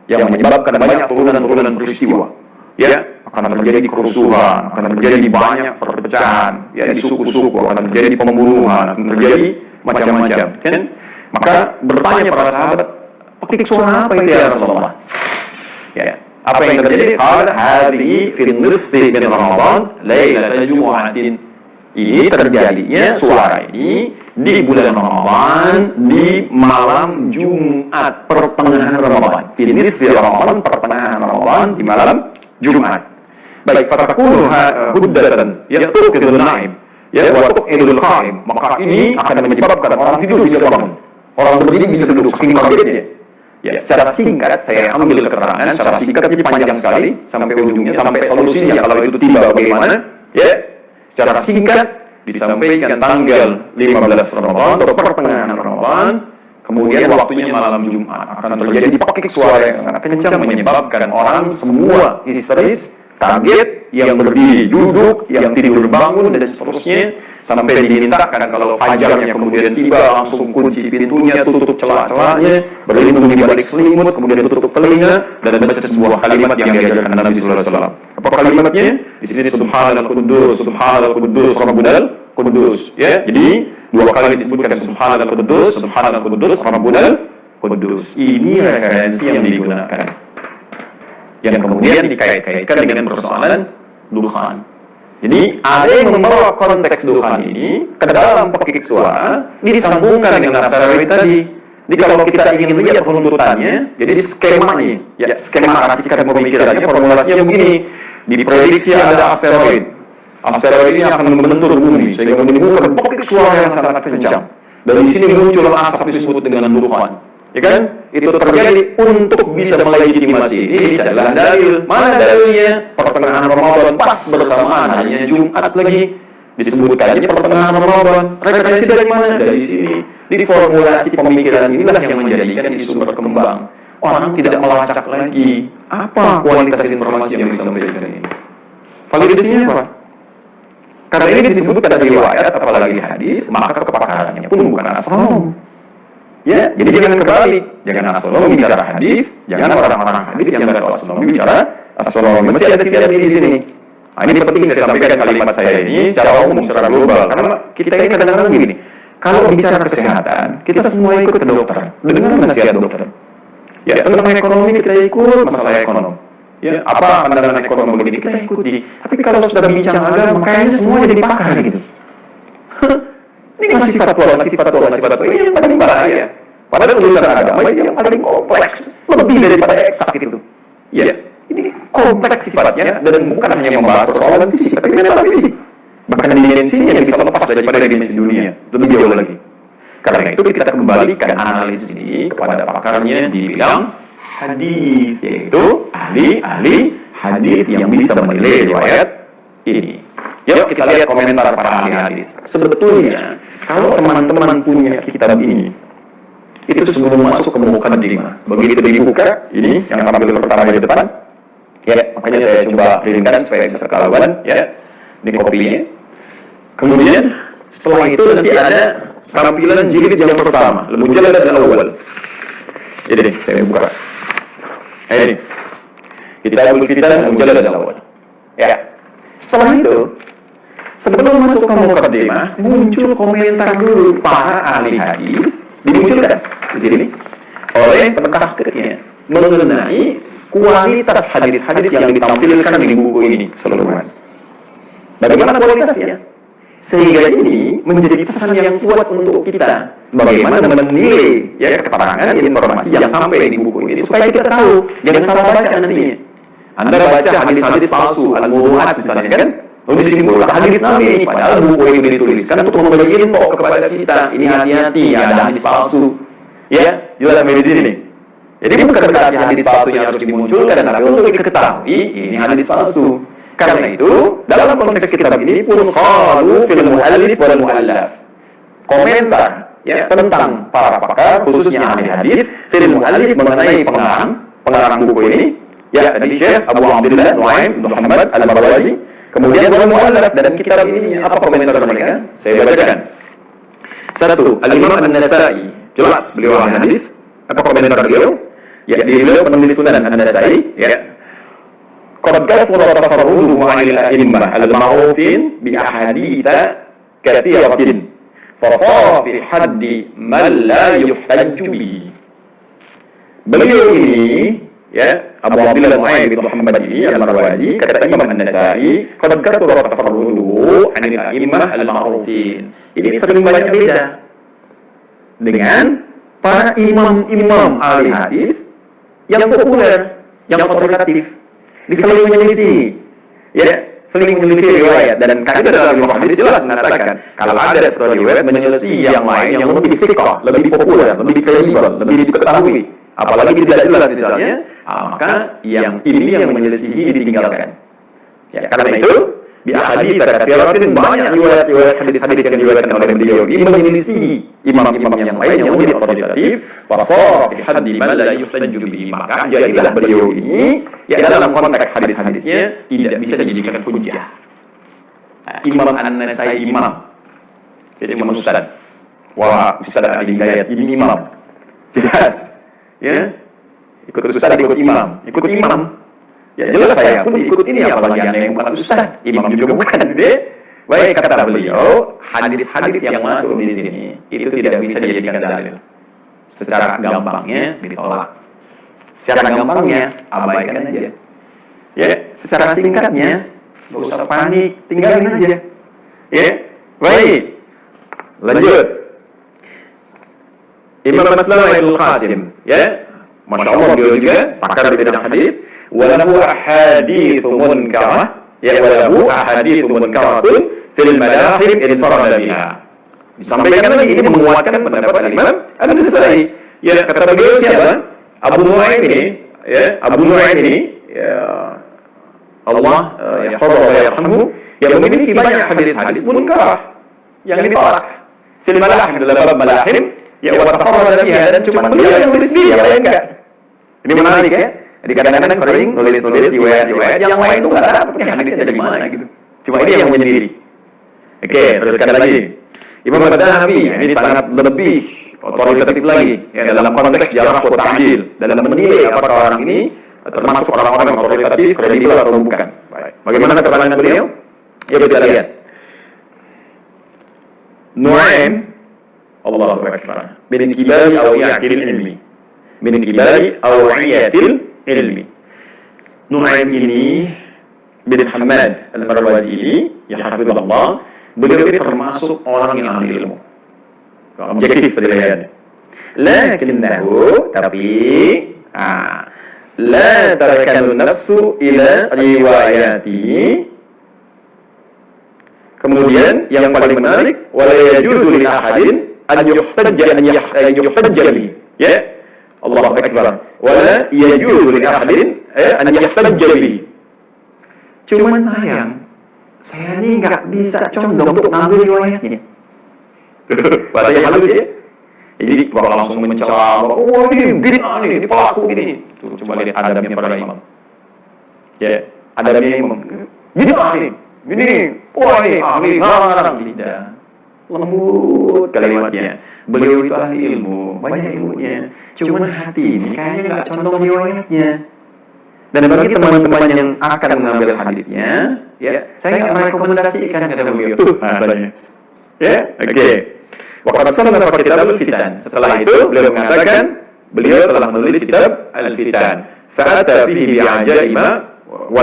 yang menyebabkan banyak turunan-turunan peristiwa, ya, akan terjadi kerusuhan, akan terjadi banyak perpecahan, ya, di suku-suku, akan terjadi pembunuhan, akan terjadi macam-macam, kan? Maka bertanya para sahabat, pakik suara apa itu ya Rasulullah? Ya, apa yang terjadi? Qala hadhihi fi nisfi min Ramadan lailatul jumu'atin. Ini terjadinya suara ini di bulan Ramadan, di malam Jumat pertengahan Ramadan. Fi nisfi Ramadan, pertengahan Ramadan, di malam Jumat. Baik, fatakunu huddatan yatuqidun na'im, ya, wa tuqidul qa'im. Maka ini akan menyebabkan orang tidur bisa bangun, orang berdiri bisa duduk, saking kagetnya. Ya, secara singkat saya ambil keterangan, secara singkat ini panjang sekali sampai ujungnya, sampai solusinya kalau itu tiba bagaimana, ya. Secara singkat disampaikan tanggal 15 Ramadan atau pertengahan Ramadan, kemudian waktunya malam Jumat, akan terjadi pakik suara yang sangat kencang menyebabkan orang semua histeris, kaget, yang berdiri duduk, yang tidur bangun, dan seterusnya, sampai dimintakan kalau fajarnya kemudian tiba langsung kunci pintunya, tutup celah-celahnya, berlindung di balik selimut, kemudian tutup telinga, dan baca sebuah kalimat yang diajarkan Nabi sallallahu alaihi wasallam. Apa kalimatnya? Di sini Subhanal Quddus, Subhanal Quddus, Rabbunal Quddus, ya. Jadi dua kali disebutkan Subhanal Quddus, Subhanal Quddus, Rabbunal Quddus. Ini referensi yang digunakan, yang kemudian dikait-kaitkan dengan persoalan duhan. Jadi ada yang membawa konteks duhan ini ke dalam pakik suara, disambungkan dengan asteroid tadi. Jadi kalau kita ingin lihat runtutannya, jadi skemanya, ya, skema racikan pemikirannya, formulasinya begini. Diprediksi ada asteroid. Asteroid ini akan membentur bumi sehingga menimbulkan pakik suara yang sangat kencang. Dari sini muncul asap disebut dengan duhan. Ya kan? Itu terjadi untuk bisa melegitimasi ini, bisa dalam dalil. Mana dalilnya? Pertengahan Ramadan pas bersamaan, hanya Jumat lagi disebutkannya pertengahan Ramadan. Referensi dari mana? Dari sini. Di formulasi pemikiran inilah yang menjadikan isu berkembang. Orang tidak melacak lagi apa kualitas informasi yang disampaikan ini. Validasinya apa? Karena ini disebutkan dari riwayat apalagi hadis, maka kepakarannya pun bukan astronom. Ya, jadi jangan kebalik, jangan astronom bicara hadis, jangan orang-orang hadis yang nggak tahu astronomi bicara astronomi. Mesti ada sinergi di sini. Nah, ini penting saya sampaikan kalimat saya ini secara umum, secara global, karena kita ini kadang-kadang begini. Kalau bicara kesehatan, kita semua ikut ke dokter, dengar nasihat dokter. Ya, tentang ekonomi kita ikut masalah ekonomi. Ya, apa pandangan ekonomi begini kita ikuti. Tapi kalau sudah bincang agama, kayaknya semua jadi pakar gitu. Ini masih fatwa, ini yang paling bahaya. Padahal urusan agama itu yang paling kompleks, lebih daripada eksak itu. Ya, ini kompleks sifatnya dan bukan hanya membahas persoalan fisik, tapi metafisik. Bahkan dimensinya yang bisa lepas daripada dimensi dunia, lebih jauh lagi. Karena itu kita kembalikan analisis ini kepada pakarnya di bidang hadis, yaitu ahli hadis yang bisa menilai riwayat ini. Yuk kita lihat komentar para ahli hadis. Sebetulnya kalau teman-teman punya kitab ini, itu sebelum masuk ke mukaddimah, begitu dibuka ini yang tampil pertama di depan, ya, makanya saya coba printkan supaya bisa ketahuan, ya, di kopinya. Kemudian setelah itu nanti ada tampilan jilid yang pertama, al-mujallad al-awwal. Jadi saya buka. Ini Kitabul Fitan al-mujallad al-awwal. Ya. Setelah itu, sebelum masuk ke mukaddimah, muncul komentar dulu para ahli hadis, dimunculkan di sini oleh pentahqiqnya mengenai kualitas hadis-hadis yang ditampilkan di buku ini keseluruhan. Bagaimana kualitasnya? Sehingga ini menjadi pesan yang kuat untuk kita bagaimana menilai, ya, keterangan informasi yang sampai di buku ini supaya kita tahu, jangan salah baca nantinya. Anda baca hadis-hadis palsu, al-mawdu'at misalnya, kan? Lalu disimpulkan hadis Nabi ini, padahal buku ini dituliskan untuk memberi info kepada kita. Ini hati-hati, ada hadis palsu. Ya, jelas di sini. Jadi bukan berarti hadis palsu yang harus dimunculkan, tapi untuk diketahui ini hadis palsu. Karena itu, dalam konteks kitab ini pun qalu fil mu'allif wal mu'allaf. Komentar ya tentang para pakar khususnya ahli hadis fil mu'allif mengenai pengarang buku ini, ya tadi Syekh Abu Abdullah Nuaim Muhammad Al-Marwazi. Kemudian wal mu'allaf, dan kitab ini apa komentar mereka? Saya bacakan. Satu, Al-Imam An-Nasa'i, jelas beliau ahli hadis. Apa komentar beliau? Ya, beliau penulis Sunan An-Nasa'i, ya. Qad kathura tafarruduhu 'anil a'immah al-ma'rufin bi ahaditsa katsiratin fasara fi haddi man la yuhtajju bihi. Beliau ini, ya, Abu Abdullah Nuaim bin Muhammad ini Al-Marwazi, kata Imam An-Nasa'i, qad kathura tafarruduhu 'anil a'immah al-ma'rufin. Ini sering banyak beda dengan para imam-imam ahli hadis yang populer, yang otoritatif. Dia selalu menyelisih, ya, sering menyelisih riwayat, dan kaidah dalam ilmu hadis jelas mengatakan kalau ada satu riwayat menyelisih yang lain yang lebih thiqah, lebih populer, lebih kredibel, lebih diketahui, apalagi tidak jelas misalnya, maka yang ini yang menyelisihi ditinggalkan. Ya, karena itu di ahadits katsiratin banyak riwayat hadis yang diriwayatkan oleh beliau ini menyelisih imam-imam yang lain yang lebih otoritatif. Fasara fi haddi man la yuhtajju bihi, maka jadilah beliau ini, ya, dalam konteks hadis-hadisnya tidak bisa dijadikan hujjah. Imam An-Nasa'i imam, jadi imam ustaz. Wah, Ustaz Ali Hidayat ini imam, jelas, ya, ikut ustaz, ikut imam. Ya jelas saya pun ikut ini, apalagi Anda yang bukan ustaz, imam juga bukan. Baik, kata beliau, hadis-hadis yang masuk di sini itu tidak bisa dijadikan dalil. Secara gampangnya ditolak. Secara gampangnya abaikan aja. Ya, secara singkatnya nggak usah panik, tinggalin aja. Ya, baik. Lanjut. Imam Maslama Ibnu Qasim, ya, masya Allah beliau juga pakar di bidang hadis. Walahu ahaditsu munkarah, ya, walahu ahaditsu munkaratun fil madahib infarada biha. Disampaikan lagi, ini menguatkan pendapat Imam An-Nasa'i. Ya, kata beliau siapa? Abu Nuaim ini, ya, ya, Allah yahfadhuhu wa yarhamhu, yang memiliki banyak hadis-hadis munkarah yang ditolak. Fil madahib, dalam bab madahib, ya, wa tafarrada biha, dan cuma beliau yang nulis dia, yang enggak. Ini menarik, ya. Jadi kadang-kadang sering nulis-nulis riwayat yang lain itu nggak tahu hadisnya dari mana gitu. Cuma ini yang menyendiri. Oke, teruskan lagi. Imam Ad-Dhahabi ini sangat lebih otoritatif lagi, ya, dalam konteks jarh wa ta'dil, dalam menilai apakah orang ini termasuk orang-orang yang otoritatif, kredibel atau bukan. Baik. Bagaimana keterangan beliau? Ya, kita lihat. Nuaim, Allahu Akbar, min kibari awiyatil ilmi. Min kibari awiyatil ilmi. Nuaim ini bin Hamad Al-Marwazi ini, ya hafizahullah, beliau ini termasuk orang yang ahli ilmu. Objektif penilaiannya. Lakinnahu, tapi la tarakanu nafsu ila riwayati. Kemudian yang paling menarik, wala yajuzu li ahadin an yuhtajja bihi. Ya, Allahu Akbar. Wala yajuzu li ahadin an yuhtajja bihi. Cuman saya ini nggak bisa condong untuk ngambil riwayatnya. Bahasa halus, ya. Jadi bakal langsung mencela, oh ini bid'ah ini pelaku gini. Tuh, coba lihat adabnya para imam. Ya, adabnya imam. Bid'ah ini, gini, wah ini ahli ngarang, tidak. Lembut kalimatnya. Beliau itu ahli ilmu, banyak ilmunya. Cuman hati ini kayaknya nggak condong riwayatnya. Dan bagi teman-teman yang akan mengambil hadisnya, ya, saya nggak merekomendasikan kata beliau tuh bahasanya. Ya, oke. Waqad sannafa kitab al-fitan. Setelah itu beliau mengatakan beliau telah menulis kitab al-fitan. Fa'ata fihi bi'ajaima wa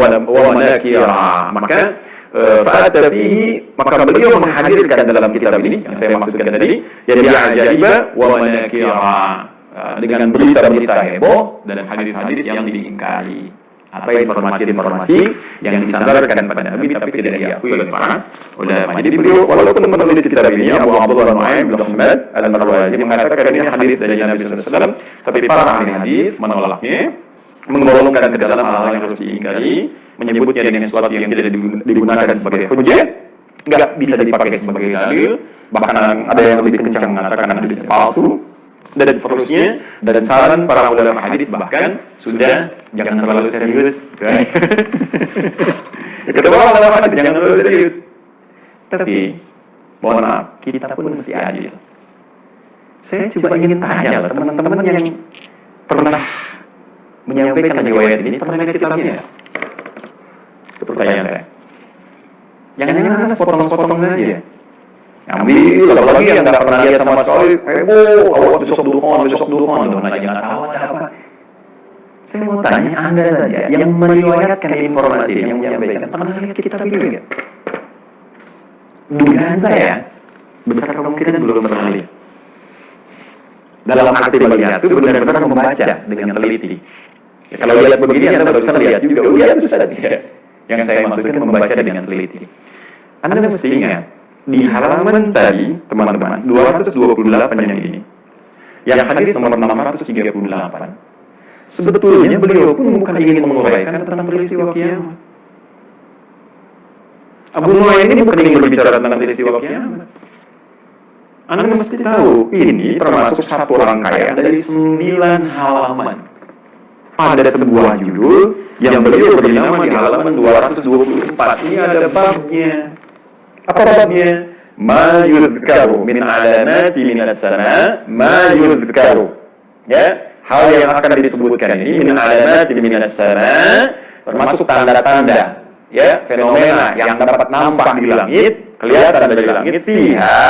manakira. Maka beliau menghadirkan dalam kitab ini yang saya maksudkan tadi, ya, bi'ajaiba wa manakira, dengan berita-berita heboh dan hadis-hadis yang diingkari atau informasi-informasi yang disandarkan pada Nabi tapi tidak diakui oleh para ulama. Jadi beliau walaupun menulis kitab ini, Abu Abdullah Nuaim bin Muhammad Al-Marwazi mengatakan ini hadis dari Nabi SAW, tapi para ahli hadis menolaknya, menggolongkan ke dalam hal-hal yang harus diingkari, menyebutnya dengan sesuatu yang tidak digunakan sebagai hujjah, nggak bisa dipakai sebagai dalil, bahkan ada yang lebih kencang mengatakan hadisnya palsu, dan seterusnya. Dan saran para ulama hadis bahkan sudah jangan terlalu serius. Ketemu ulama hadis jangan terlalu serius. Tapi mohon maaf, kita pun mesti adil. Saya coba ingin tanya lah teman-teman yang pernah menyampaikan riwayat ini, pernah lihat kitabnya? Itu pertanyaan saya. Jangan-jangan sepotong-sepotong aja. Ambil, apalagi yang nggak pernah lihat sama sekali, heboh, awas besok dukhon, dong aja nggak tahu ada apa. Saya mau tanya Anda saja, yang meriwayatkan informasi, yang menyampaikan, pernah lihat kitab itu nggak? Dugaan saya, besar kemungkinan belum pernah lihat. Dalam arti melihat itu benar-benar membaca dengan teliti. Ya, kalau lihat begini, Anda barusan lihat juga, lihat Ustaz. Yang saya maksudkan membaca dengan teliti. Anda mesti ingat, di halaman tadi, teman-teman, 228 yang ini, yang hadis nomor 638, sebetulnya beliau pun bukan ingin menguraikan tentang peristiwa kiamat. Abu Nuaim ini bukan ingin berbicara tentang peristiwa kiamat. Anda mesti tahu, ini termasuk satu rangkaian dari 9 halaman. Ada sebuah judul yang beliau beri nama di halaman 224. Ini ada babnya. Apa babnya? Ma yudhkaru min alamati minas sama ma yudhkaru. Ya, hal yang akan disebutkan ini min alamati minas sama, termasuk tanda-tanda, ya, fenomena yang dapat nampak di langit, kelihatan dari langit, fiha,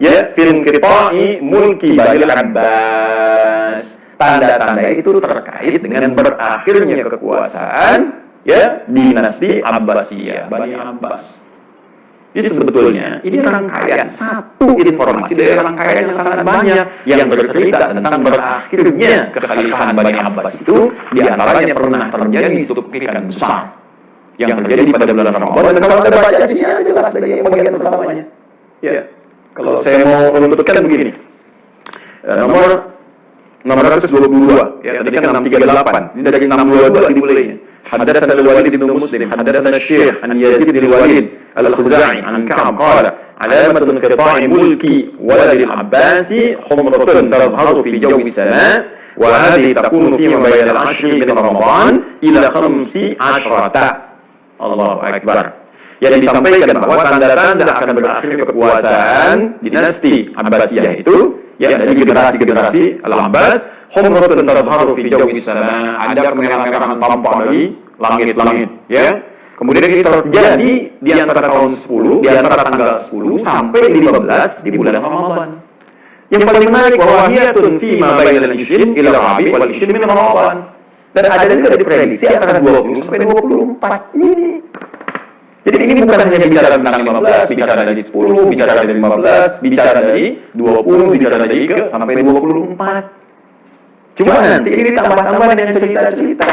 ya, fil qita'i mulki Bani Abbas. Tanda-tanda itu terkait dengan berakhirnya kekuasaan, ya, dinasti Abbasiyah, Bani Abbas. Jadi sebetulnya ini rangkaian satu informasi dari rangkaian yang sangat banyak yang bercerita tentang berakhirnya kekhalifahan Bani Abbas itu. Di antaranya pernah terjadi suatu kekaisaran besar yang terjadi pada bulan Ramadan. Dan kalau Anda baca di sini ada jelas dari bagian pertamanya. Ya, kalau saya mau menuntutkan begini, nomor 622, ya, tadi kan 638, ini dari 622 dimulainya. Haddatsana al-Walid bin Muslim, haddatsana Syekh an Yazid bin Walid al-Khuzai an Ka'ab qala alamatun qita'i mulki walad al-Abbasi humratun tadhharu fi jawi as-sama' wa hadhihi takunu fi ma bayna al-'ashri min Ramadan ila 15. Allahu akbar. Yang disampaikan bahwa tanda-tanda akan berakhirnya kekuasaan dinasti Abbasiyah itu, ya, dari generasi-generasi Al-Abbas, humratun tadhharu fi jawi as-sama', ada kemerah-merahan tampak dari langit-langit, ya. Kemudian ini terjadi di antara tahun 10, di antara tanggal 10 sampai 15 di bulan Ramadan. Yang paling menarik bahwa hiyatun fi ma bainal ishrin ila rabi wal ishrin min Ramadan. Dan ada juga diprediksi antara 20 sampai 24 ini. Jadi ini bukan hanya bicara tentang 15, bicara dari 10, bicara dari 15, bicara dari 20, bicara dari ke sampai 24. Cuma nanti ini tambah-tambah dengan cerita-cerita.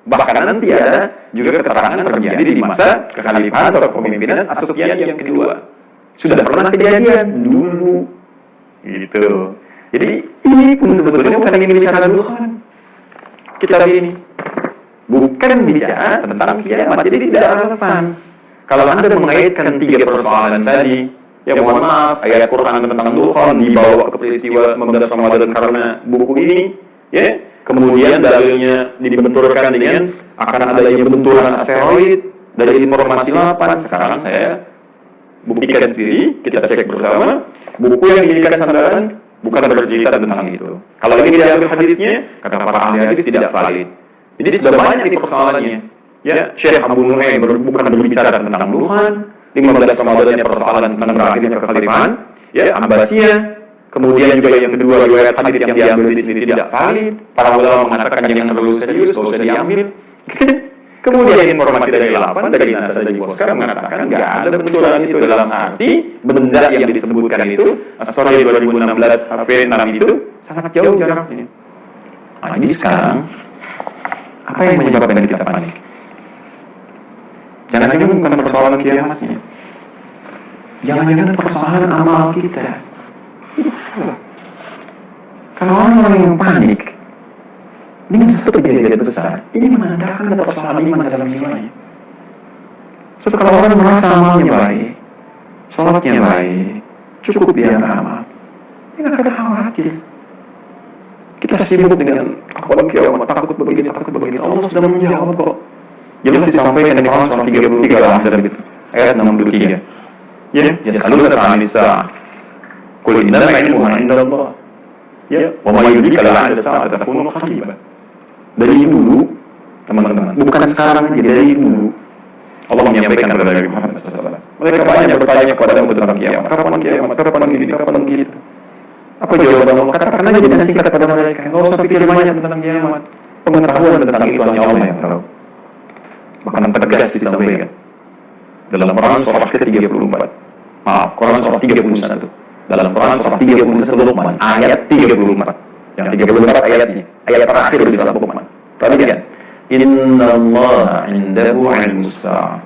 Bahkan nanti ada juga keterangan terjadi di masa kekhalifahan atau kepemimpinan As-Sufyan yang kedua. Sudah pernah kejadian dulu. Gitu. Jadi ini pun sebetulnya bukan ingin bicara Tuhan. Kitab ini bukan bicara tentang kiamat, jadi tidak relevan. Kalau Anda mengaitkan 3 persoalan tadi, ya mohon maaf, ayat Quran tentang Tuhan dibawa ke peristiwa 15 Ramadan karena buku ini, ya. Kemudian dalilnya dibenturkan dengan akan adanya benturan asteroid dari informasi 8. Sekarang saya buktikan sendiri, kita cek bersama. Buku yang dijadikan sandaran bukan bercerita tentang itu. Kalau ini diambil hadisnya, kata para ahli hadis tidak valid. Jadi sudah banyak di persoalannya. Ya, Syekh Abu Nuaim bukan berbicara tentang Tuhan. 15 Ramadannya persoalan tentang berakhirnya kekhalifahan, ya, Abbasiyah. Kemudian juga yang kedua, riwayat hadis yang diambil di sini tidak valid. Para ulama mengatakan yang terlalu serius, tidak usah diambil. Kemudian informasi dari 8 dari NASA dari Boskar mengatakan nggak ada benturan itu, dalam arti benda yang disebutkan itu story 2016 HP6 itu sangat jauh jaraknya. Nah, ini sekarang apa yang menyebabkan kita panik? Jangan-jangan bukan persoalan kiamatnya. Jangan-jangan persoalan amal kita. Ini salah. Kalau orang-orang yang panik dengan satu kejadian besar, ini menandakan persoalan iman dalam jiwanya. So, kalau orang merasa amalnya baik, sholatnya baik, cukup dia beramal, dia nggak akan khawatir. Kita sibuk dengan kapan kiamat, takut begini, Allah sudah menjawab kok. Jelas disampaikan di Quran surah 33 Al-Ahzab itu, ayat 63. Ya, yas'alunaka 'anis sa'ah. Qul innama 'ilmuha 'indallah. Ya, wa may yudrika la'alla as-sa'ata takunu qariban. Dari dulu, teman-teman, bukan sekarang aja, dari dulu Allah menyampaikan kepada Nabi Muhammad SAW. Mereka banyak bertanya kepadamu tentang kiamat. Kapan kiamat? Kapan gini? Kapan gitu? Apa jawaban Allah? Katakan aja dengan singkat pada mereka. Nggak usah pikir banyak tentang kiamat. Pengetahuan tentang itu hanya Allah yang tahu. Bahkan tegas disampaikan dalam Quran surah ke-34. Maaf, Quran surah 31. Dalam Quran surah 31 Luqman, ayat 34. Yang 34 ayatnya, ayat terakhir di surah Luqman. Perhatikan. Innallaha 'indahu 'ilmus sa'ah.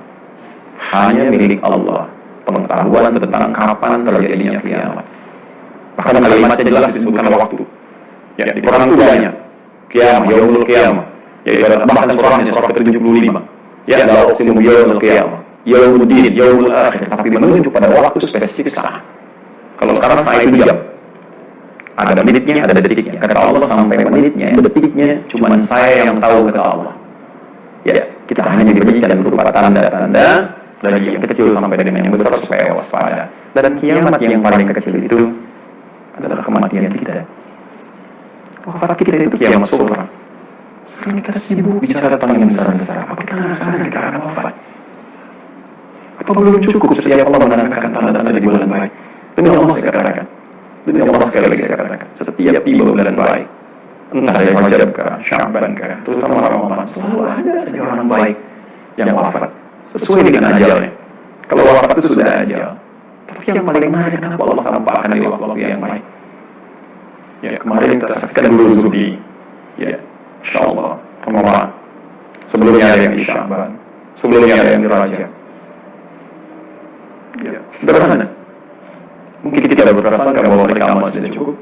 Hanya milik Allah pengetahuan tentang kapan terjadinya kiamat. Bahkan kalimatnya jelas disebutkan waktu. Ya, di Quran itu banyak. Kiamat, yaumul kiamah. Yaitu bahkan surahnya surah ke-75. Ya, la uqsimu biyaumil qiyamah, yaumuddin, yaumul akhir, tapi menunjuk pada waktu spesifik saat. Kalau sekarang saat itu jam. Ada menitnya, ada detiknya. Kata Allah sampai menitnya, detiknya cuma saya yang tahu, kata Allah. Ya, kita hanya diberikan berupa tanda-tanda dari yang kecil sampai dengan yang besar supaya waspada. Dan kiamat yang paling kecil itu adalah kematian kita. Wafat kita itu kiamat sughra. Sekarang kita sibuk bicara tentang yang besar-besar. Apa kita nggak sadar kita akan wafat? Apa belum cukup setiap Allah menerangkan tanda-tanda di bulan baik? Demi Allah saya katakan. Demi Allah sekali lagi saya katakan. Setiap tiba bulan baik, entah dari Rajab kah, Sya'ban kah, terutama Ramadan, selalu ada saja orang baik yang wafat sesuai dengan ajalnya. Kalau wafat itu sudah ajal. Tapi yang paling menarik, kenapa Allah tampakkan di waktu yang baik? Ya, kemarin kita saksikan dulu Zulhijjah. Ya, insyaallah Ramadan. Sebelumnya ada yang di Sya'ban, sebelumnya ada yang di Rajab. Ya, sederhana. Mungkin kita berprasangka bahwa mereka amal sudah cukup,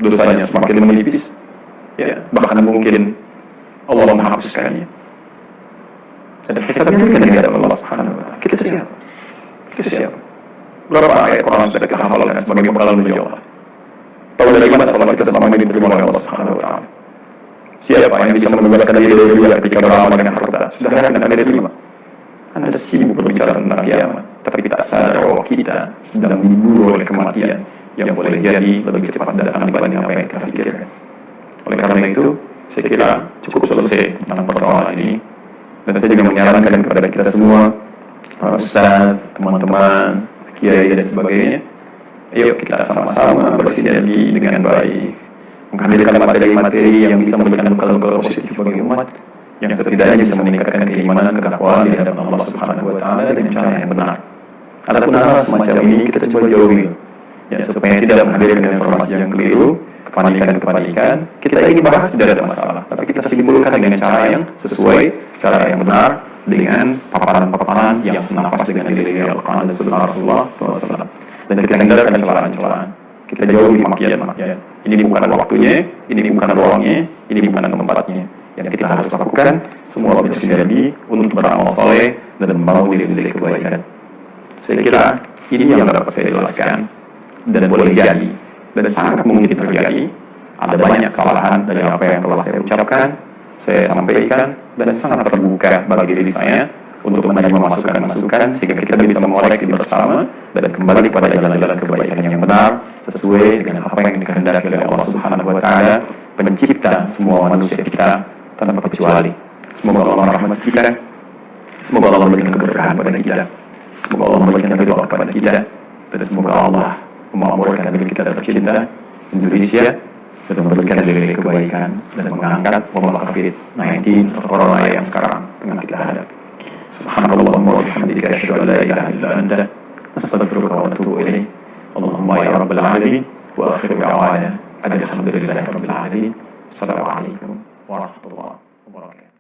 dosanya semakin menipis, ya, bahkan mungkin Allah menghapuskannya. Dan hisabnya kan di hadapan Allah Subhanahu wa Ta'ala. Kita siap. Kita siap. Berapa ayat Quran sudah kita hafalkan sebagai bekal menuju Allah? Tahu dari mana salat kita selama ini diterima oleh Allah Subhanahu wa Ta'ala? Siapa yang bisa membebaskan diri dari dunia ketika beramal dengan harta? Sudah akan diterima. Anda sibuk berbicara tentang kiamat, tapi tak sadar bahwa kita sedang diburu oleh kematian yang boleh jadi lebih cepat datang dibanding apa yang kita pikirkan. Oleh karena itu, saya kira cukup selesai tentang persoalan ini. Dan saya juga menyarankan kepada kita semua, para ustaz, teman-teman, kiai dan sebagainya, ayo kita sama-sama bersinergi dengan baik, menghadirkan materi-materi yang bisa memberikan bekal-bekal positif bagi umat, yang setidaknya bisa meningkatkan keimanan, ketakwaan di hadapan Allah Subhanahu wa Ta'ala dengan cara yang benar. Adapun hal semacam ini kita coba jauhi, ya, supaya tidak menghadirkan informasi yang keliru, kepanikan. Kita ini bahas tidak ada masalah, tapi kita simpulkan dengan cara yang sesuai, cara yang benar, dengan paparan-paparan yang senafas dengan nilai Al-Quran dan Sunnah Rasulullah SAW. Dan kita hindarkan celaan-celaan. Kita jauhi makian-makian. Ini bukan waktunya, ini bukan ruangnya, ini bukan tempatnya. Yang kita harus lakukan semua bersinergi untuk beramal soleh dan membangun nilai-nilai kebaikan. Saya kira ini yang dapat saya jelaskan dan boleh jadi dan sangat mungkin terjadi. Ada banyak kesalahan dari apa yang telah saya ucapkan, saya sampaikan, dan sangat terbuka bagi diri saya untuk menerima masukan-masukan sehingga kita bisa mengoreksi bersama dan kembali pada jalan-jalan kebaikan yang benar sesuai dengan apa yang dikehendaki oleh Allah Subhanahu wa Ta'ala, pencipta semua manusia kita tanpa kecuali. Semoga Allah merahmati kita, semoga Allah memberikan keberkahan pada kita, semoga Allah memberikan ridha kepada kita, dan semoga Allah memakmurkan negeri kita tercinta Indonesia dan memberikan nilai kebaikan dan mengangkat wabah COVID-19 atau corona yang sekarang tengah kita hadapi. Subhanallahumma wa bihamdika asyhadu an la ilaha illa anta astaghfiruka wa atubu ilaik. Allahumma ya rabbal alamin wa akhiru da'wana alhamdulillahi rabbil alamin. Assalamualaikum warahmatullahi wabarakatuh.